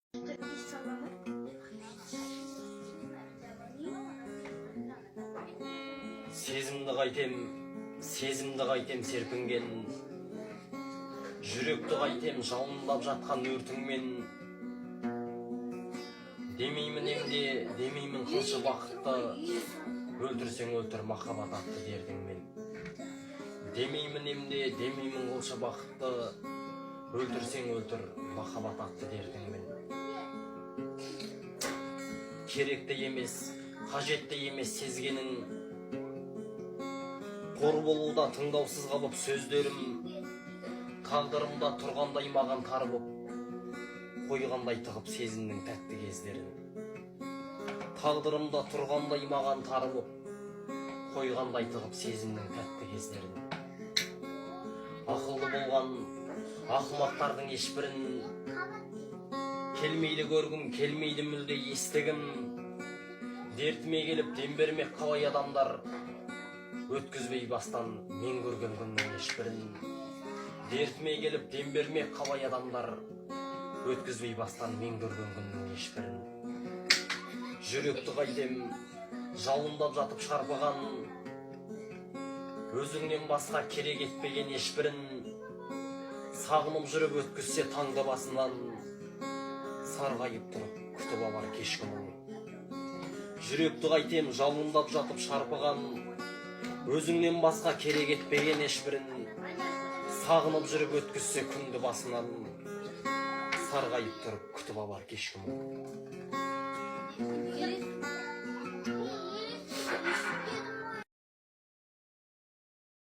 Сезімді қайтем серпінген, жүректі қайтем жалындап жатқан өртіңмен. Демеймін емде, демеймін қылшы бақытты, өлтірсең өлтір махаббат атты дертіңмен. Демеймін емде, демеймін қылшы бақытты, өлтірсең өлтір махаббат атты дертіңмен. Керекті емес, қажетті емес сезгенің, қор болуда тыңдаусыз қалып сөздерім, тағдырымда тұрғандай маған тар боп, қойғандай тығып сезімнің тәтті кездерін. Тағдырымда тұрғандай маған тар боп, қойғандай тығып сезімнің тәтті кездерін. Ақылды болған ақымақтардың ешбірін келмейді көргім, келмейді мүлде естігім. Дертіме келіп дем бермек қалай адамдар, өткізбей бастан мен көрген күннің ешбірін. Дертіме келіп дем бермек қалай адамдар, өткізбей бастан мен көрген күннің ешбірін. Жүректі қайтем жалындап жатып шарпыған, өзіңнен басқа керек етпеген ешбірін. Сағынып жүріп өткізсе таңды басынан, сарғайып тұрып күтіп алар кешкі мұң. Жүректі қайтем жалындап жатып шарпыған, өзіңнен басқа керек етпеген ешбірін. Сағынып жүріп өткізсе күнді басынан, сарғайып тұрып күтіп алар кешкі мұң.